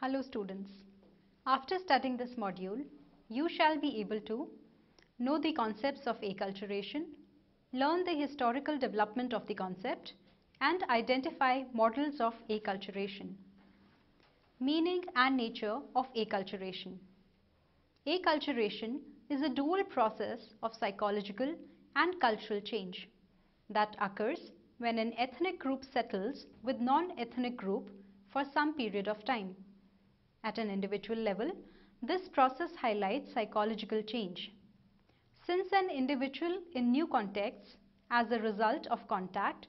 Hello students. After studying this module, you shall be able to know the concepts of acculturation, learn the historical development of the concept, and identify models of acculturation. Meaning and nature of acculturation. Acculturation is a dual process of psychological and cultural change that occurs when an ethnic group settles with non-ethnic group for some period of time. At an individual level, this process highlights psychological change. Since an individual in new contexts, as a result of contact,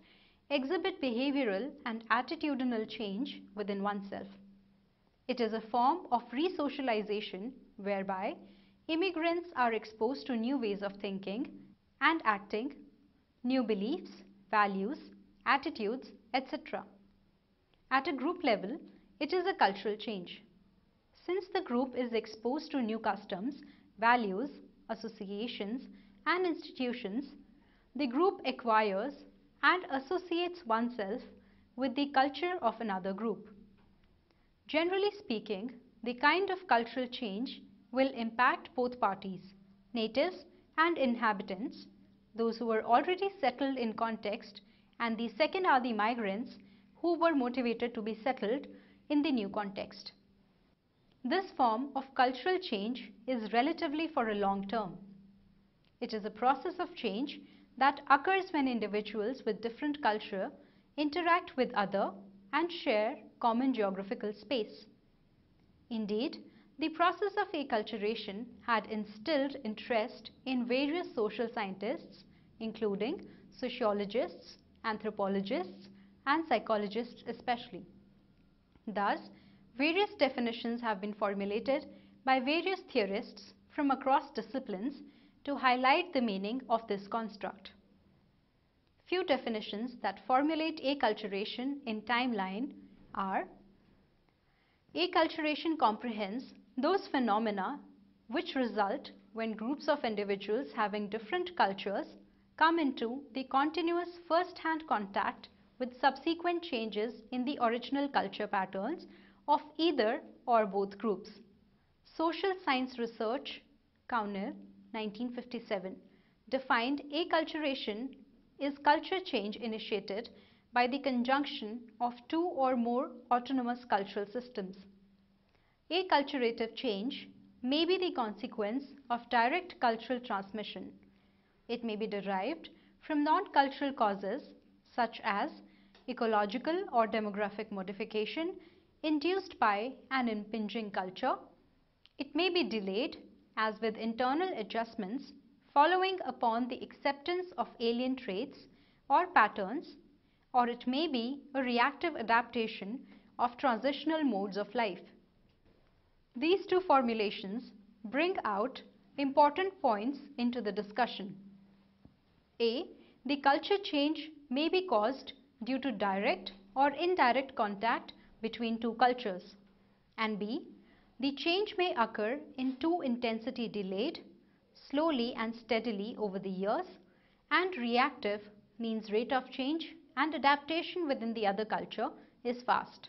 exhibit behavioral and attitudinal change within oneself. It is a form of re-socialization whereby immigrants are exposed to new ways of thinking and acting, new beliefs, values, attitudes, etc. At a group level, it is a cultural change. Since the group is exposed to new customs, values, associations, and institutions, the group acquires and associates oneself with the culture of another group. Generally speaking, the kind of cultural change will impact both parties, natives and inhabitants, those who were already settled in context, and the second are the migrants who were motivated to be settled in the new context. This form of cultural change is relatively for a long term. It is a process of change that occurs when individuals with different culture interact with other and share common geographical space. Indeed, the process of acculturation had instilled interest in various social scientists, including sociologists, anthropologists, and psychologists especially. Thus, various definitions have been formulated by various theorists from across disciplines to highlight the meaning of this construct. Few definitions that formulate acculturation in timeline are: acculturation comprehends those phenomena which result when groups of individuals having different cultures come into the continuous first-hand contact with subsequent changes in the original culture patterns of either or both groups. Social Science Research, Cownell, 1957, defined acculturation is culture change initiated by the conjunction of two or more autonomous cultural systems. Acculturative change may be the consequence of direct cultural transmission. It may be derived from non-cultural causes such as ecological or demographic modification induced by an impinging culture. It may be delayed, as with internal adjustments following upon the acceptance of alien traits or patterns, or it may be a reactive adaptation of transitional modes of life. These two formulations bring out important points into the discussion. A. The culture change may be caused due to direct or indirect contact between two cultures, and B. The change may occur in two intensity delayed, slowly and steadily over the years, and reactive means rate of change and adaptation within the other culture is fast.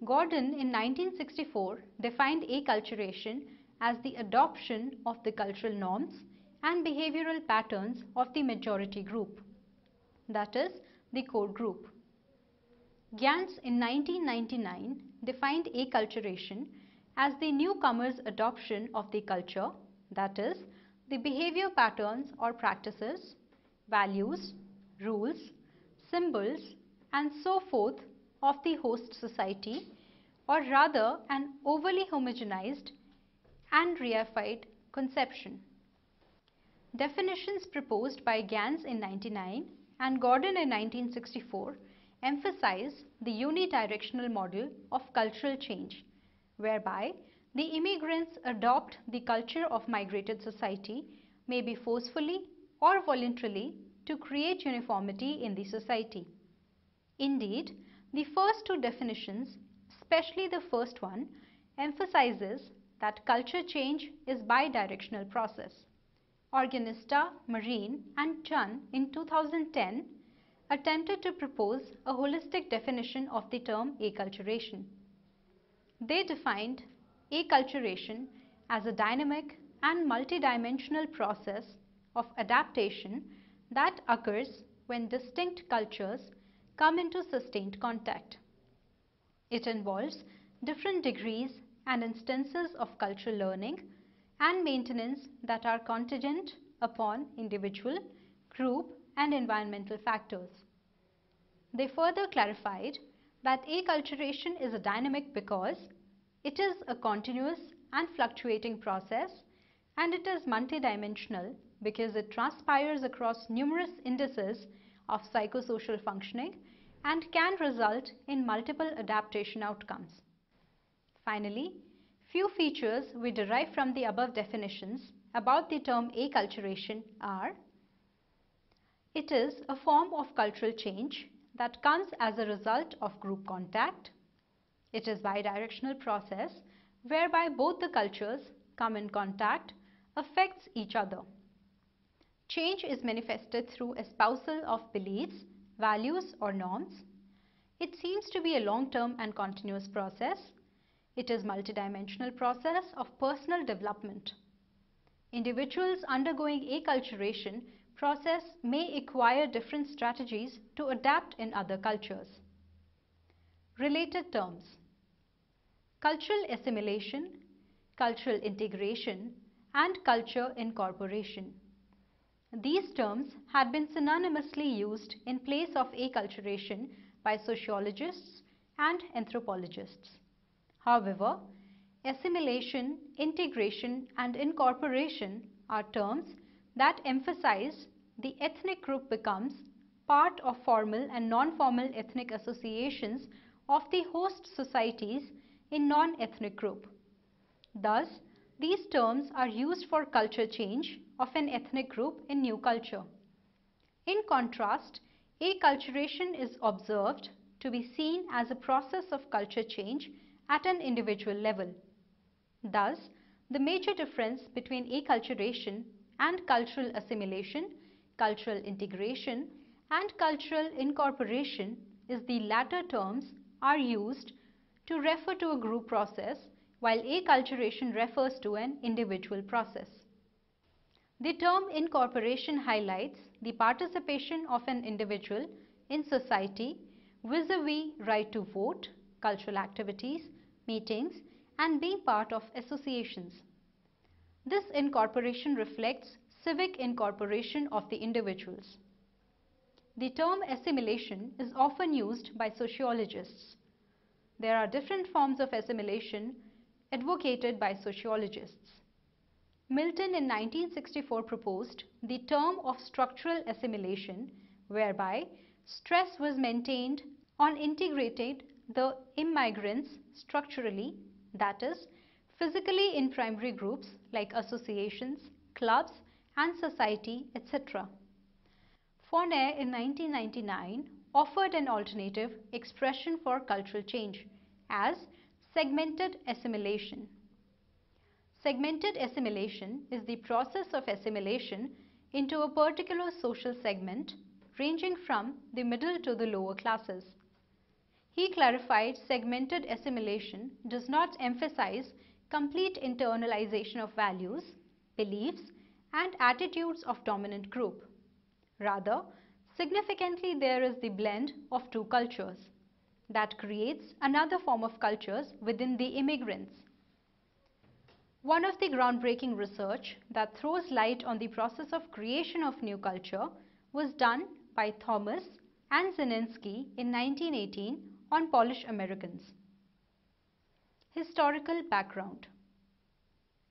Gordon in 1964 defined acculturation as the adoption of the cultural norms and behavioral patterns of the majority group, that is, the core group. Gans in 1999 defined acculturation as the newcomer's adoption of the culture, that is, the behavior patterns or practices, values, rules, symbols, and so forth of the host society, or rather an overly homogenized and reified conception. Definitions proposed by Gans in 1999 and Gordon in 1964 emphasize the unidirectional model of cultural change, whereby the immigrants adopt the culture of migrated society, may be forcefully or voluntarily, to create uniformity in the society. Indeed, the first two definitions, especially the first one, emphasizes that culture change is bidirectional process. Organista, Marine and Chun in 2010 attempted to propose a holistic definition of the term acculturation. They defined acculturation as a dynamic and multidimensional process of adaptation that occurs when distinct cultures come into sustained contact. It involves different degrees and instances of cultural learning and maintenance that are contingent upon individual, group, and environmental factors. They further clarified that acculturation is a dynamic because it is a continuous and fluctuating process, and it is multidimensional because it transpires across numerous indices of psychosocial functioning and can result in multiple adaptation outcomes. Finally, few features we derive from the above definitions about the term acculturation are: it is a form of cultural change that comes as a result of group contact. It is a bidirectional process whereby both the cultures come in contact, affects each other. Change is manifested through espousal of beliefs, values, or norms. It seems to be a long-term and continuous process. It is a multidimensional process of personal development. Individuals undergoing acculturation process may acquire different strategies to adapt in other cultures. Related terms: cultural assimilation, cultural integration, and culture incorporation. These terms had been synonymously used in place of acculturation by sociologists and anthropologists. However, assimilation, integration, and incorporation are terms that emphasize the ethnic group becomes part of formal and non-formal ethnic associations of the host societies in non-ethnic group. Thus, these terms are used for culture change of an ethnic group in new culture. In contrast, acculturation is observed to be seen as a process of culture change at an individual level. Thus, the major difference between acculturation and cultural assimilation, cultural integration, and cultural incorporation is the latter terms are used to refer to a group process, while acculturation refers to an individual process. The term incorporation highlights the participation of an individual in society vis-a-vis right to vote, cultural activities, meetings, and being part of associations. This incorporation reflects civic incorporation of the individuals. The term assimilation is often used by sociologists. There are different forms of assimilation advocated by sociologists. Milton in 1964 proposed the term of structural assimilation, whereby stress was maintained on integrating the immigrants structurally, that is, physically in primary groups like associations, clubs, and society, etc. Fournier in 1999 offered an alternative expression for cultural change as segmented assimilation. Segmented assimilation is the process of assimilation into a particular social segment ranging from the middle to the lower classes. He clarified segmented assimilation does not emphasize complete internalization of values, beliefs, and attitudes of dominant group. Rather, significantly there is the blend of two cultures that creates another form of cultures within the immigrants. One of the groundbreaking research that throws light on the process of creation of new culture was done by Thomas and Zielinski in 1918 on Polish Americans. Historical background.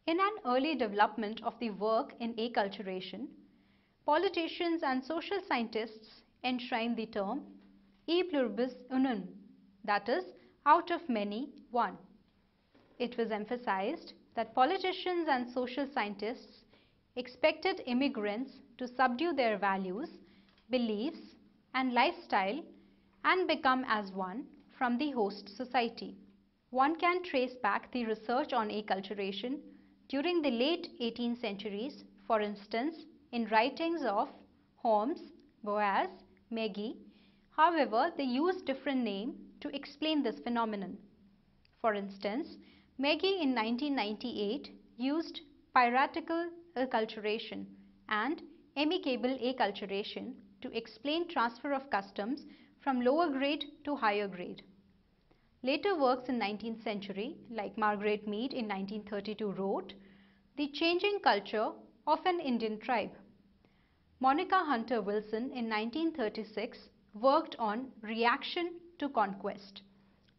In an early development of the work in acculturation, politicians and social scientists enshrined the term e pluribus unum, that is, out of many, one. It was emphasized that politicians and social scientists expected immigrants to subdue their values, beliefs, and lifestyle and become as one from the host society. One can trace back the research on acculturation during the late 18th centuries, for instance, in writings of Holmes, Boas, Magee. However, they used different names to explain this phenomenon. For instance, Maggie in 1998 used piratical acculturation and amicable acculturation to explain transfer of customs from lower grade to higher grade. Later works in 19th century, like Margaret Mead in 1932 wrote, "The changing culture of an Indian tribe." Monica Hunter Wilson in 1936 worked on reaction to conquest,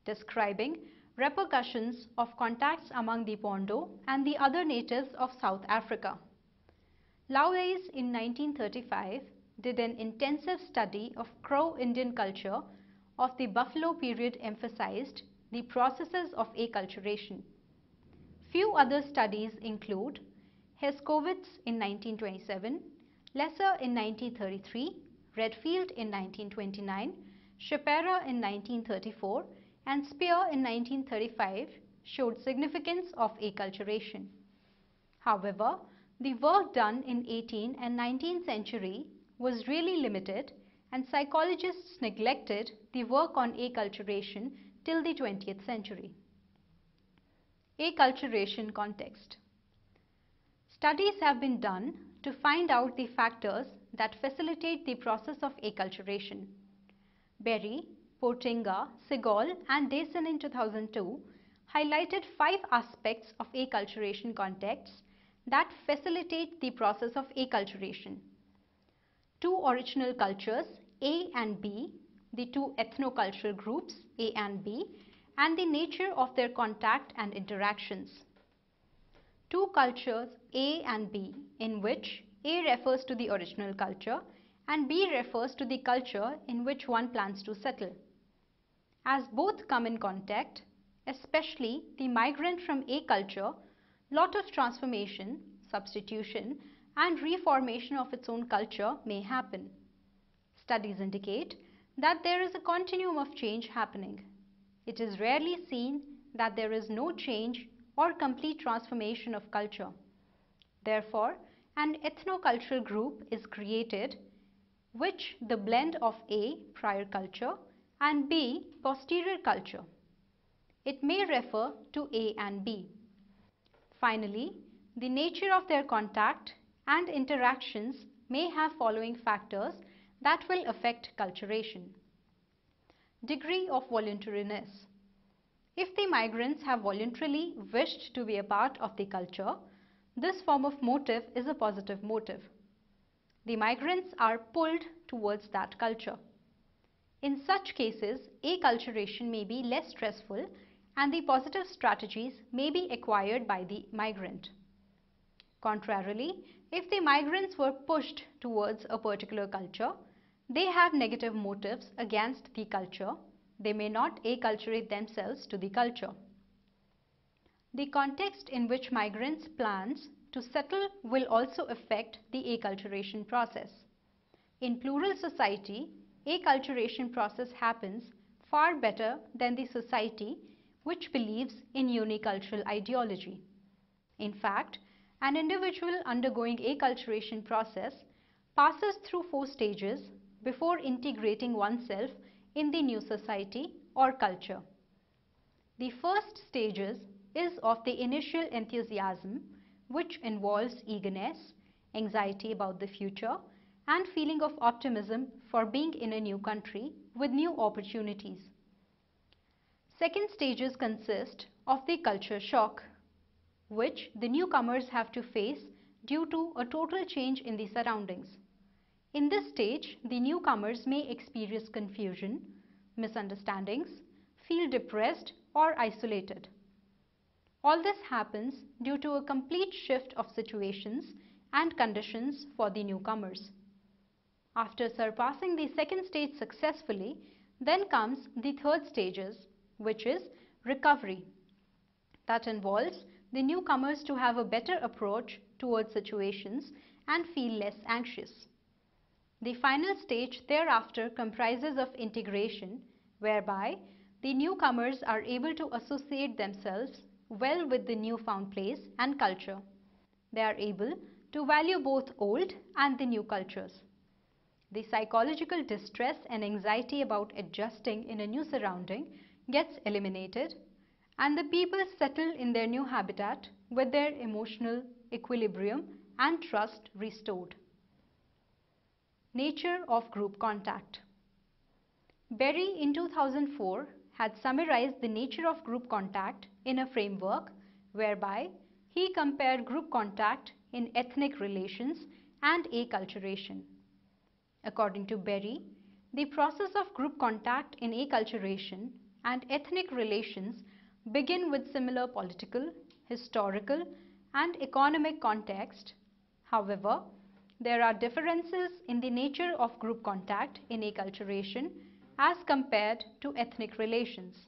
describing repercussions of contacts among the Pondo and the other natives of South Africa. Lauwys in 1935 did an intensive study of Crow Indian culture of the Buffalo period, emphasized the processes of acculturation. Few other studies include Heskowitz in 1927, Lesser in 1933, Redfield in 1929, Shapira in 1934 and Spear in 1935 showed significance of acculturation. However, the work done in 18th and 19th century was really limited, and psychologists neglected the work on acculturation till the 20th century. Acculturation context. Studies have been done to find out the factors that facilitate the process of acculturation. Berry, Portinga, Segal and Dayson in 2002 highlighted 5 aspects of acculturation contexts that facilitate the process of acculturation. 2 original cultures, A and B, the 2 ethnocultural groups, A and B, and the nature of their contact and interactions. 2 cultures, A and B, in which A refers to the original culture and B refers to the culture in which one plans to settle. As both come in contact, especially the migrant from A culture, lot of transformation, substitution and reformation of its own culture may happen. Studies indicate that there is a continuum of change happening. It is rarely seen that there is no change or complete transformation of culture. Therefore, an ethnocultural group is created which the blend of A, prior culture, and B, posterior culture. It may refer to A and B. Finally, the nature of their contact and interactions may have following factors that will affect culturation. Degree of voluntariness. If the migrants have voluntarily wished to be a part of the culture, this form of motive is a positive motive. The migrants are pulled towards that culture. In such cases, acculturation may be less stressful and the positive strategies may be acquired by the migrant. Contrarily, if the migrants were pushed towards a particular culture, they have negative motives against the culture. They may not acculturate themselves to the culture. The context in which migrants plans to settle will also affect the acculturation process. In plural society, acculturation process happens far better than the society which believes in unicultural ideology. In fact, an individual undergoing acculturation process passes through 4 stages before integrating oneself in the new society or culture. The first stages is of the initial enthusiasm, which involves eagerness, anxiety about the future, and feeling of optimism for being in a new country with new opportunities. Second stages consist of the culture shock, which the newcomers have to face due to a total change in the surroundings. In this stage, the newcomers may experience confusion, misunderstandings, feel depressed or isolated. All this happens due to a complete shift of situations and conditions for the newcomers. After surpassing the second stage successfully, then comes the third stages, which is recovery. That involves the newcomers to have a better approach towards situations and feel less anxious. The final stage thereafter comprises of integration, whereby the newcomers are able to associate themselves well with the newfound place and culture. They are able to value both old and the new cultures. The psychological distress and anxiety about adjusting in a new surrounding gets eliminated, and the people settle in their new habitat with their emotional equilibrium and trust restored. Nature of group contact. Berry in 2004 had summarized the nature of group contact in a framework whereby he compared group contact in ethnic relations and acculturation. According to Berry, the process of group contact in acculturation and ethnic relations begin with similar political, historical, and economic context. However, there are differences in the nature of group contact in acculturation as compared to ethnic relations.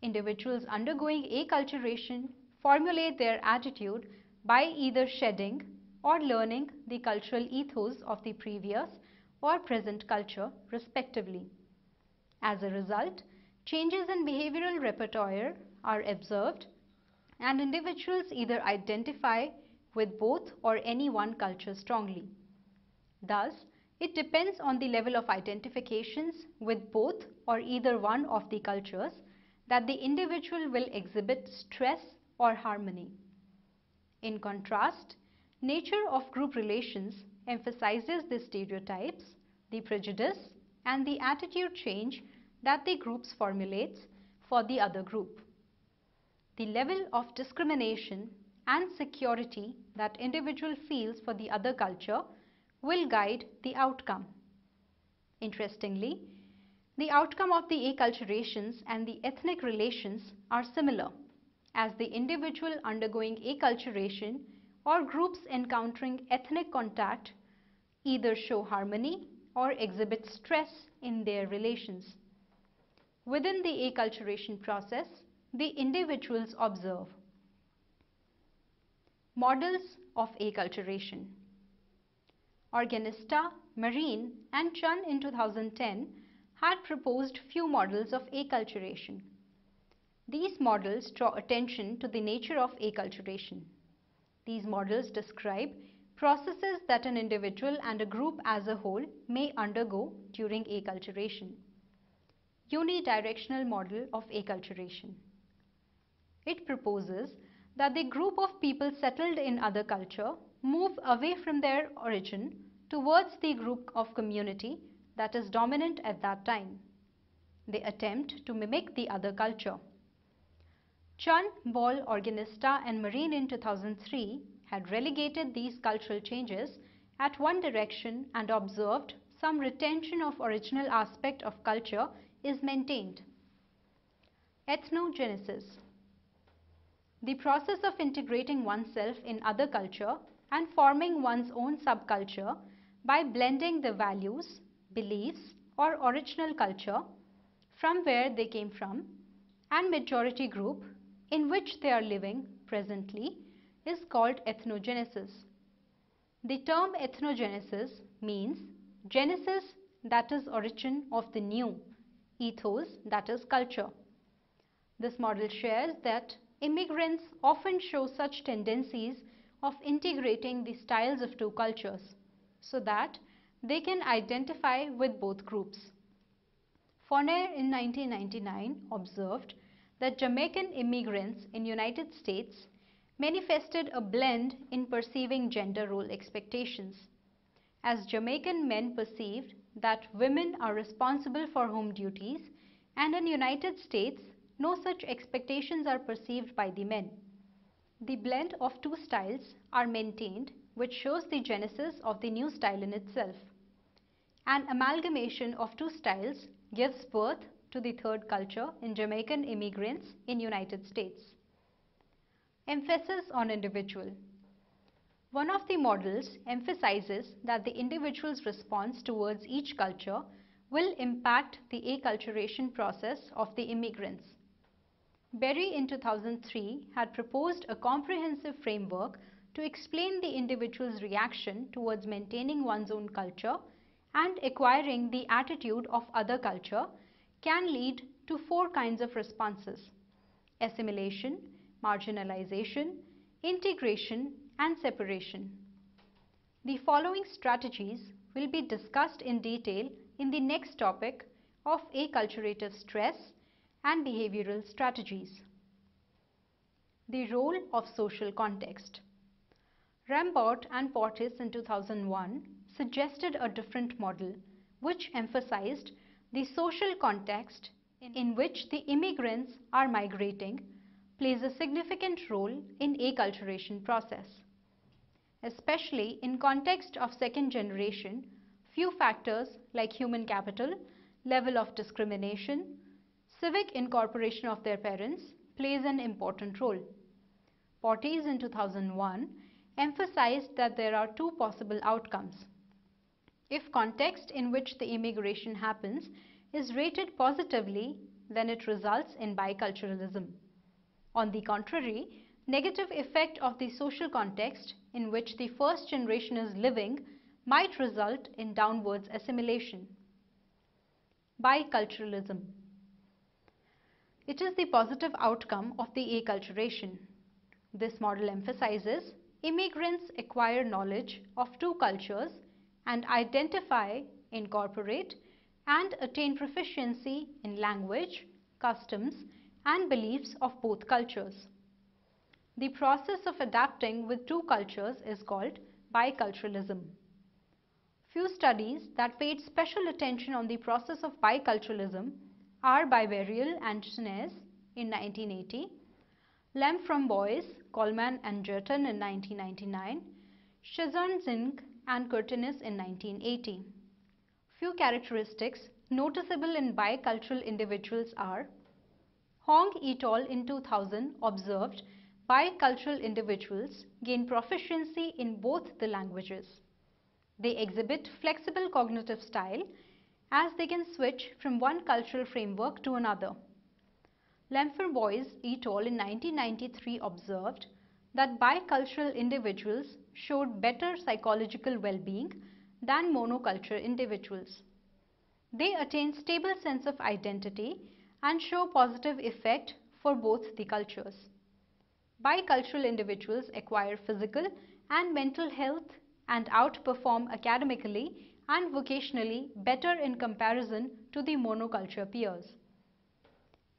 Individuals undergoing acculturation formulate their attitude by either shedding or learning the cultural ethos of the previous or present culture, respectively. As a result, changes in behavioral repertoire are observed, and individuals either identify with both or any one culture strongly. Thus, it depends on the level of identifications with both or either one of the cultures that the individual will exhibit stress or harmony. In contrast, nature of group relations emphasizes the stereotypes, the prejudice, and the attitude change that the groups formulates for the other group. The level of discrimination and security that individual feels for the other culture will guide the outcome. Interestingly, the outcome of the acculturations and the ethnic relations are similar, as the individual undergoing acculturation or groups encountering ethnic contact either show harmony or exhibit stress in their relations. Within the acculturation process, the individuals observe models of acculturation. Organista, Marine, and Chun in 2010 had proposed few models of acculturation. These models draw attention to the nature of acculturation. These models describe processes that an individual and a group as a whole may undergo during acculturation. Unidirectional model of acculturation. It proposes that the group of people settled in other culture move away from their origin towards the group of community that is dominant at that time. They attempt to mimic the other culture. Chun, Ball, Organista, and Marine in 2003 had relegated these cultural changes at one direction and observed some retention of original aspect of culture is maintained. Ethnogenesis. The process of integrating oneself in other culture and forming one's own subculture by blending the values, beliefs, or original culture from where they came from and majority group in which they are living presently is called ethnogenesis. The term ethnogenesis means genesis, that is origin of the new, ethos, that is culture. This model shares that immigrants often show such tendencies of integrating the styles of two cultures so that they can identify with both groups. Fournier in 1999 observed that Jamaican immigrants in United States manifested a blend in perceiving gender role expectations, as Jamaican men perceived that women are responsible for home duties, and in United States no such expectations are perceived by the men. The blend of two styles are maintained, which shows the genesis of the new style in itself. An amalgamation of two styles gives birth to the third culture in Jamaican immigrants in United States. Emphasis on individual. One of the models emphasizes that the individual's response towards each culture will impact the acculturation process of the immigrants. Berry in 2003 had proposed a comprehensive framework to explain the individual's reaction towards maintaining one's own culture and acquiring the attitude of other culture can lead to four kinds of responses: assimilation, marginalization, integration, and separation. The following strategies will be discussed in detail in the next topic of acculturative stress and behavioral strategies. The role of social context. Rambert and Portis in 2001 suggested a different model which emphasized the social context in which the immigrants are migrating plays a significant role in acculturation process. Especially in context of second generation, few factors like human capital, level of discrimination, civic incorporation of their parents plays an important role. Portis in 2001 emphasized that there are two possible outcomes. If context in which the immigration happens is rated positively, then it results in biculturalism. On the contrary, negative effect of the social context in which the first generation is living might result in downwards assimilation. Biculturalism. It is the positive outcome of the acculturation. This model emphasizes immigrants acquire knowledge of two cultures and identify, incorporate, and attain proficiency in language, customs, and beliefs of both cultures. The process of adapting with two cultures is called biculturalism. Few studies that paid special attention on the process of biculturalism are by Berial and Chenez in 1980, Lamframboise, Coleman and Jerton in 1999, Chazon-Zing and Curtinis in 1980. Few characteristics noticeable in bicultural individuals are: Hong et al. In 2000 observed bicultural individuals gain proficiency in both the languages. They exhibit flexible cognitive style as they can switch from one cultural framework to another. Lamframboise et al. In 1993 observed that bicultural individuals showed better psychological well-being than monoculture individuals. They attain stable sense of identity and show positive effect for both the cultures. Bicultural individuals acquire physical and mental health and outperform academically and vocationally better in comparison to the monoculture peers.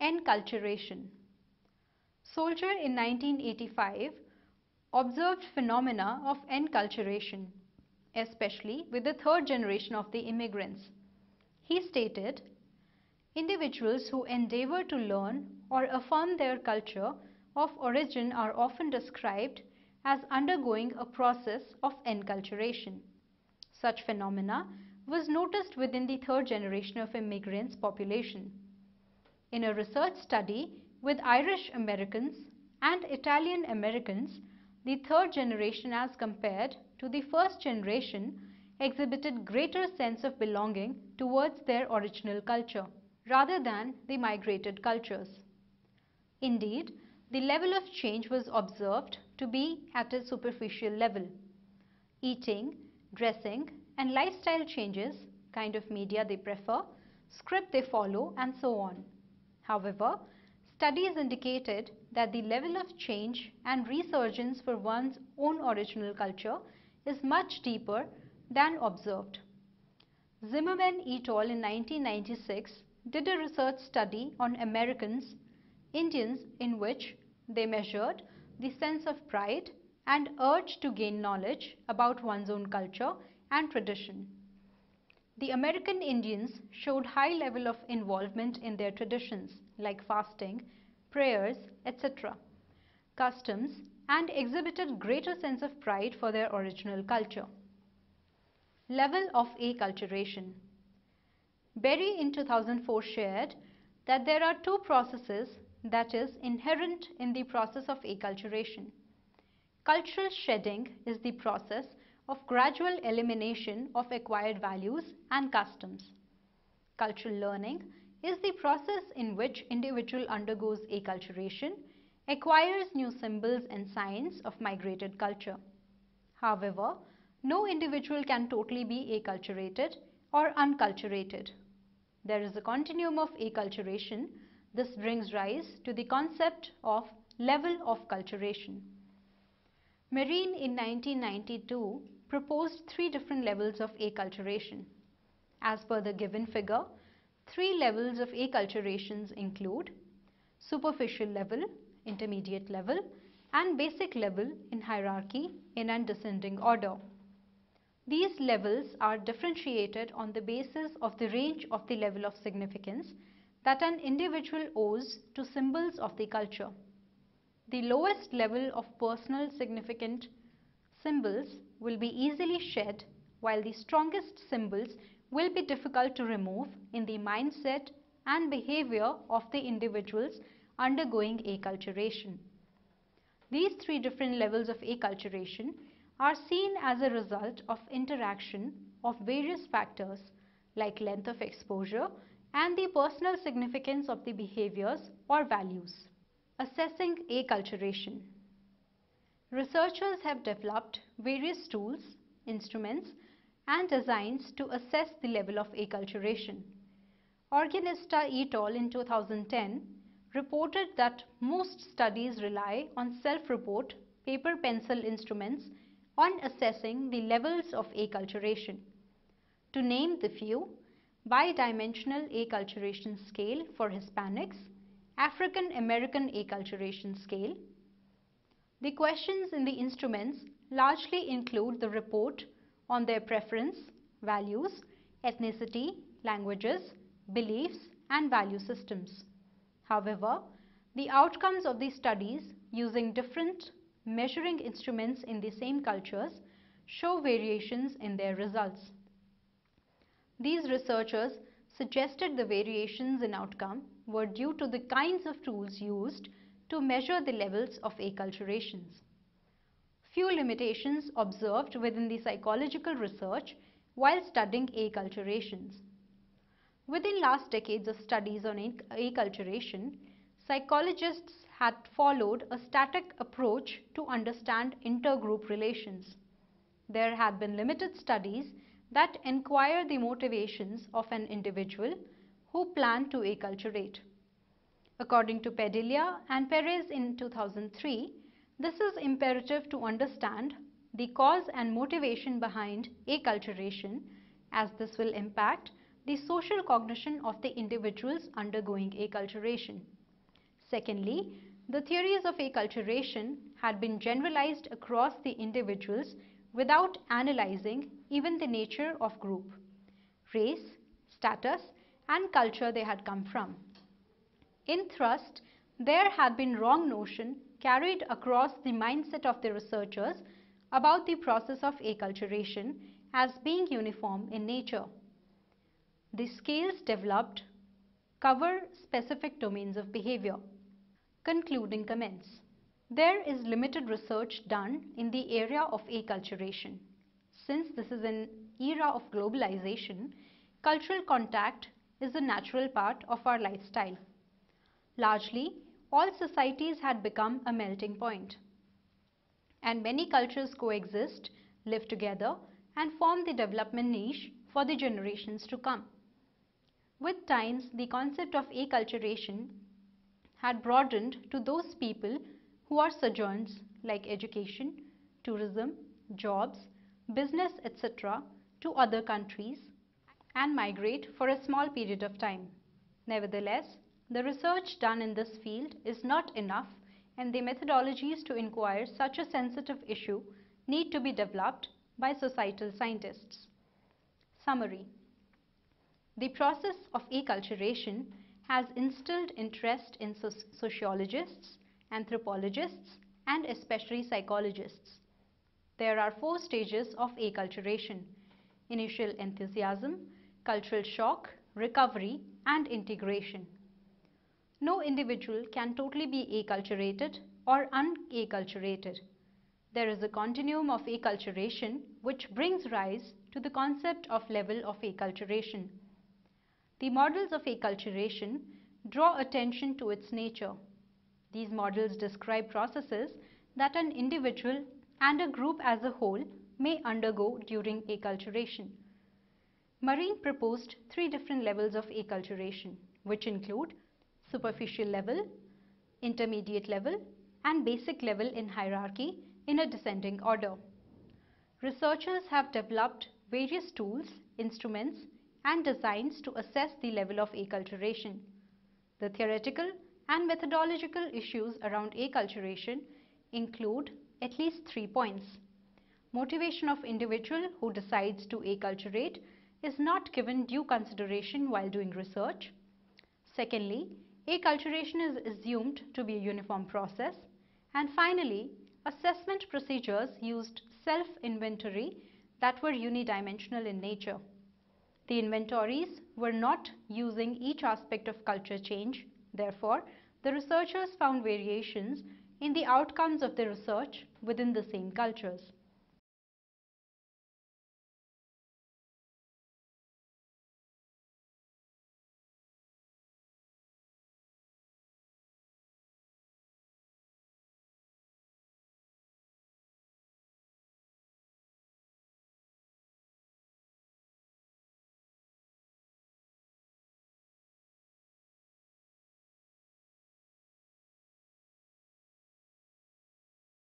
Enculturation. Soldier in 1985 observed phenomena of enculturation, especially with the third generation of the immigrants. He stated, individuals who endeavor to learn or affirm their culture of origin are often described as undergoing a process of enculturation. Such phenomena was noticed within the third generation of immigrants population. In a research study with Irish Americans and Italian Americans, the third generation as compared to the first generation exhibited greater sense of belonging towards their original culture rather than the migrated cultures. Indeed, the level of change was observed to be at a superficial level. Eating, dressing, and lifestyle changes, kind of media they prefer, script they follow, and so on. However, studies indicated that the level of change and resurgence for one's own original culture is much deeper than observed. Zimmerman et al. In 1996 did a research study on Americans, Indians, in which they measured the sense of pride and urge to gain knowledge about one's own culture and tradition. The American Indians showed high level of involvement in their traditions like fasting, prayers, etc., customs, and exhibited greater sense of pride for their original culture. Level of acculturation. Berry in 2004 shared that there are two processes that is inherent in the process of acculturation. Cultural shedding is the process of gradual elimination of acquired values and customs. Cultural learning is the process in which individual undergoes acculturation, acquires new symbols and signs of migrated culture. However, no individual can totally be acculturated or unculturated. There is a continuum of acculturation. This brings rise to the concept of level of culturation. Marine in 1992 proposed three different levels of acculturation. As per the given figure, three levels of acculturations include superficial level, intermediate level, and basic level in hierarchy in an descending order. These levels are differentiated on the basis of the range of the level of significance that an individual owes to symbols of the culture. The lowest level of personal significant symbols will be easily shed, while the strongest symbols will be difficult to remove in the mindset and behavior of the individuals undergoing acculturation. These three different levels of acculturation are seen as a result of interaction of various factors like length of exposure and the personal significance of the behaviors or values. Assessing acculturation. Researchers have developed various tools, instruments, and designs to assess the level of acculturation. Organista et al. In 2010 reported that most studies rely on self-report paper-pencil instruments on assessing the levels of acculturation. To name the few: bidimensional acculturation scale for Hispanics, African American acculturation scale. The questions in the instruments largely include the report on their preference, values, ethnicity, languages, beliefs, and value systems. However, the outcomes of these studies using different measuring instruments in the same cultures show variations in their results. These researchers suggested the variations in outcome were due to the kinds of tools used to measure the levels of acculturations. Few limitations observed within the psychological research while studying acculturations. Within last decades of studies on acculturation, psychologists had followed a static approach to understand intergroup relations. There had been limited studies that inquire the motivations of an individual who planned to acculturate. According to Padilla and Perez in 2003, this is imperative to understand the cause and motivation behind acculturation, as this will impact the social cognition of the individuals undergoing acculturation. Secondly, the theories of acculturation had been generalized across the individuals without analyzing even the nature of group, race, status, and culture they had come from. In thrust, there had been wrong notion carried across the mindset of the researchers about the process of acculturation as being uniform in nature. The scales developed cover specific domains of behavior. Concluding comments. There is limited research done in the area of acculturation. Since this is an era of globalization, cultural contact is a natural part of our lifestyle. Largely, all societies had become a melting point, and many cultures coexist, live together, and form the development niche for the generations to come. With times, the concept of acculturation had broadened to those people who are sojourns like education, tourism, jobs, business, etc. to other countries and migrate for a small period of time. Nevertheless, the research done in this field is not enough, and the methodologies to inquire such a sensitive issue need to be developed by societal scientists. Summary. The process of acculturation has instilled interest in sociologists, anthropologists, and especially psychologists. There are 4 stages of acculturation: initial enthusiasm, cultural shock, recovery, and integration. No individual can totally be acculturated or unacculturated. There is a continuum of acculturation which brings rise to the concept of level of acculturation. The models of acculturation draw attention to its nature. These models describe processes that an individual and a group as a whole may undergo during acculturation. Marine proposed 3 different levels of acculturation, which include superficial level, intermediate level, and basic level in hierarchy in a descending order. Researchers have developed various tools, instruments, and designs to assess the level of acculturation. The theoretical and methodological issues around acculturation include at least 3 points. Motivation of individual who decides to acculturate is not given due consideration while doing research. Secondly, acculturation is assumed to be a uniform process. And finally, assessment procedures used self-inventory that were unidimensional in nature. The inventories were not using each aspect of culture change. Therefore, the researchers found variations in the outcomes of the research within the same cultures.